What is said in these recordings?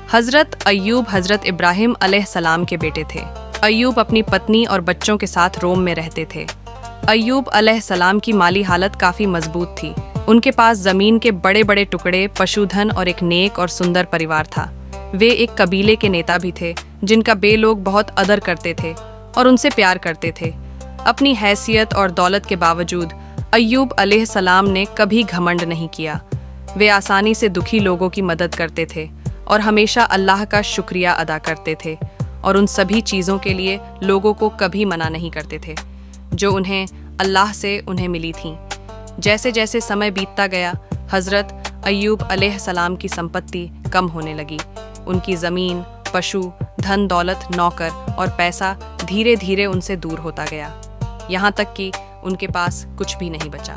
हज़रत अय्यूब हज़रत इब्राहिम अलैहिस्सलाम के बेटे थे। अय्यूब अपनी पत्नी और बच्चों के साथ रोम में रहते थे। अय्यूब अलैहिस्सलाम की माली हालत काफ़ी मजबूत थी। उनके पास ज़मीन के बड़े बड़े टुकड़े, पशुधन और एक नेक और सुंदर परिवार था। वे एक कबीले के नेता भी थे जिनका बे लोग बहुत अदर करते थे और उनसे प्यार करते थे। अपनी हैसियत और दौलत के बावजूद अय्यूब अलैहिस्सलाम ने कभी घमंड नहीं किया। वे आसानी से दुखी लोगों की मदद करते थे और हमेशा अल्लाह का शुक्रिया अदा करते थे और उन सभी चीज़ों के लिए लोगों को कभी मना नहीं करते थे जो उन्हें अल्लाह से उन्हें मिली थीं। जैसे जैसे समय बीतता गया, हज़रत अय्यूब अलैहिस्सलाम की संपत्ति कम होने लगी। उनकी ज़मीन, पशु, धन दौलत, नौकर और पैसा धीरे धीरे उनसे दूर होता गया, यहाँ तक कि उनके पास कुछ भी नहीं बचा।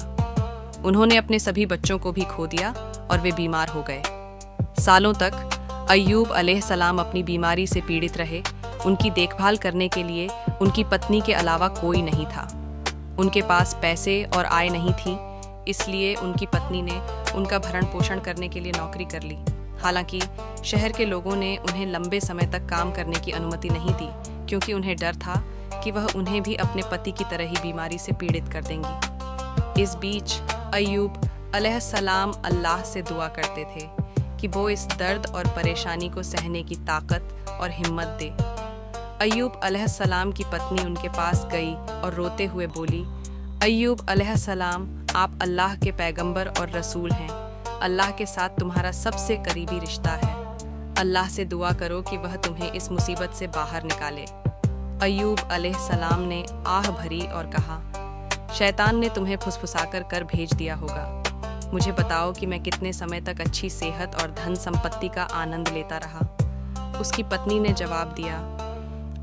उन्होंने अपने सभी बच्चों को भी खो दिया और वे बीमार हो गए। सालों तक अय्यूब अलैहिस्सलाम अपनी बीमारी से पीड़ित रहे। उनकी देखभाल करने के लिए उनकी पत्नी के अलावा कोई नहीं था। उनके पास पैसे और आय नहीं थी, इसलिए उनकी पत्नी ने उनका भरण पोषण करने के लिए नौकरी कर ली। हालांकि शहर के लोगों ने उन्हें लंबे समय तक काम करने की अनुमति नहीं दी, क्योंकि उन्हें डर था कि वह उन्हें भी अपने पति की तरह ही बीमारी से पीड़ित कर देंगी। इस बीच अय्यूब अलैहिस्सलाम अल्लाह से दुआ करते थे कि वो इस दर्द और परेशानी को सहने की ताकत और हिम्मत दे। अय्यूब अलैहिस्सलाम की पत्नी उनके पास गई और रोते हुए बोली, अय्यूब अलैहिस्सलाम, आप अल्लाह के पैगंबर और रसूल हैं। अल्लाह के साथ तुम्हारा सबसे करीबी रिश्ता है। अल्लाह से दुआ करो कि वह तुम्हें इस मुसीबत से बाहर निकाले। अय्यूब अलैहिस्सलाम ने आह भरी और कहा, शैतान ने तुम्हें फुसफुसाकर कर भेज दिया होगा। मुझे बताओ कि मैं कितने समय तक अच्छी सेहत और धन संपत्ति का आनंद लेता रहा। उसकी पत्नी ने जवाब दिया,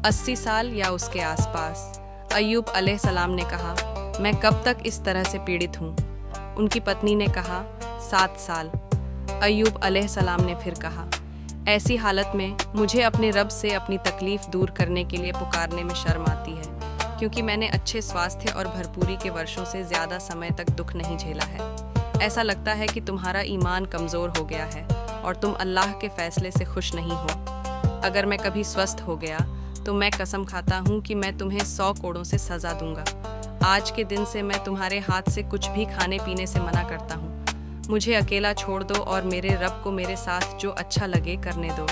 80 साल या उसके आसपास। अय्यूब अलैहिस्सलाम ने कहा, मैं कब तक इस तरह से पीड़ित हूँ? उनकी पत्नी ने कहा, 7 साल। अय्यूब अलैहिस्सलाम ने फिर कहा, ऐसी हालत में मुझे अपने रब से अपनी तकलीफ दूर करने के लिए पुकारने में शर्म आती है, क्योंकि मैंने अच्छे स्वास्थ्य और भरपूरी के वर्षों से ज़्यादा समय तक दुख नहीं झेला है। ऐसा लगता है कि तुम्हारा ईमान कमज़ोर हो गया है और तुम अल्लाह के फैसले से खुश नहीं हो। अगर मैं कभी स्वस्थ हो गया तो मैं कसम खाता हूँ कि मैं तुम्हें 100 कोड़ों से सज़ा दूंगा। आज के दिन से मैं तुम्हारे हाथ से कुछ भी खाने पीने से मना करता हूँ। मुझे अकेला छोड़ दो और मेरे रब को मेरे साथ जो अच्छा लगे करने दो।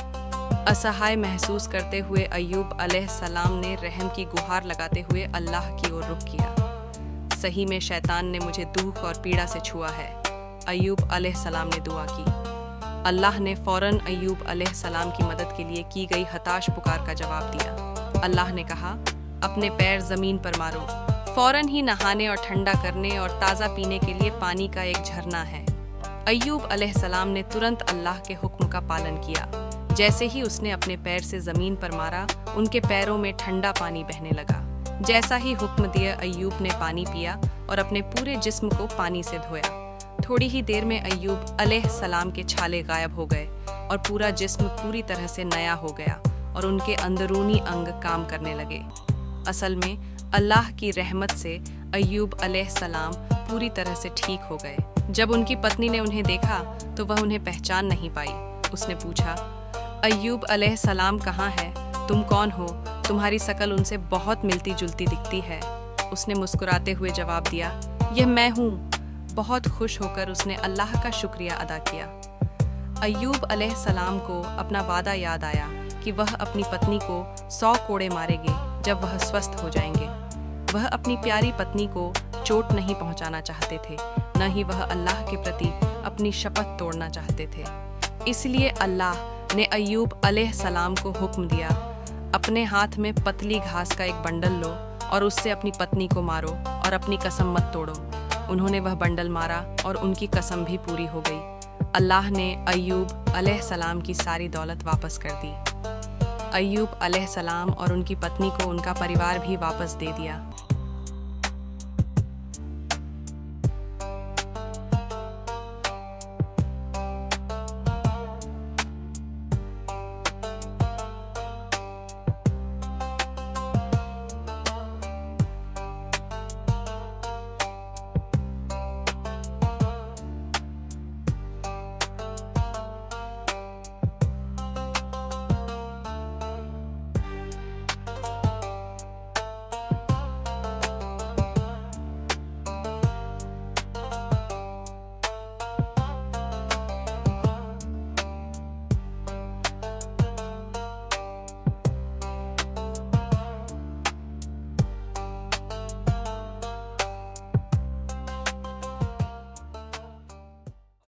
असहाय महसूस करते हुए अय्यूब अलैहिस्सलाम ने रहम की गुहार लगाते हुए अल्लाह की ओर रुख किया। सही में शैतान ने मुझे दुख और पीड़ा से छुआ है। अय्यूब अलैहिस्सलाम ने दुआ की। अल्लाह ने फौरन अय्यूब अलैहिस्सलाम की मदद के लिए की गई हताश पुकार का जवाब दिया। अल्लाह ने कहा, अपने पैर ज़मीन पर मारो। फौरन ही नहाने और ठंडा करने और ताज़ा पीने के लिए पानी का एक झरना है। अय्यूब अलैहिस्सलाम ने तुरंत अल्लाह के हुक्म का पालन किया। जैसे ही उसने अपने पैर से ज़मीन पर मारा, उनके पैरों में ठंडा पानी बहने लगा। जैसा ही हुक्म दिया, अय्यूब ने पानी पिया और अपने पूरे जिस्म को पानी से धोया। थोड़ी ही देर में अय्यूब अलैहिस्सलाम के छाले गायब हो गए और पूरा जिस्म पूरी तरह से नया हो गया और उनके अंदरूनी अंग काम करने लगे। असल में अल्लाह की रहमत से अय्यूब अलैहिस्सलाम पूरी तरह से ठीक हो गए। जब उनकी पत्नी ने उन्हें देखा तो वह उन्हें पहचान नहीं पाई। उसने पूछा, अय्यूब अलैहिस्सलाम कहाँ है? तुम कौन हो? तुम्हारी शकल उनसे बहुत मिलती जुलती दिखती है। उसने मुस्कुराते हुए जवाब दिया, यह मैं हूँ। बहुत खुश होकर उसने अल्लाह का शुक्रिया अदा किया। अय्यूब अलैहिस्सलाम को अपना वादा याद आया कि वह अपनी पत्नी को 100 कोड़े मारेंगे जब वह स्वस्थ हो जाएंगे। वह अपनी प्यारी पत्नी को चोट नहीं पहुंचाना चाहते थे, न ही वह अल्लाह के प्रति अपनी शपथ तोड़ना चाहते थे। इसलिए अल्लाह ने अय्यूब अलैहिस्सलाम को हुक्म दिया, अपने हाथ में पतली घास का एक बंडल लो और उससे अपनी पत्नी को मारो और अपनी कसम मत तोड़ो। उन्होंने वह बंडल मारा और उनकी कसम भी पूरी हो गई। अल्लाह ने अय्यूब अलैहिस्सलाम की सारी दौलत वापस कर दी। अय्यूब अलैहिस्सलाम और उनकी पत्नी को उनका परिवार भी वापस दे दिया।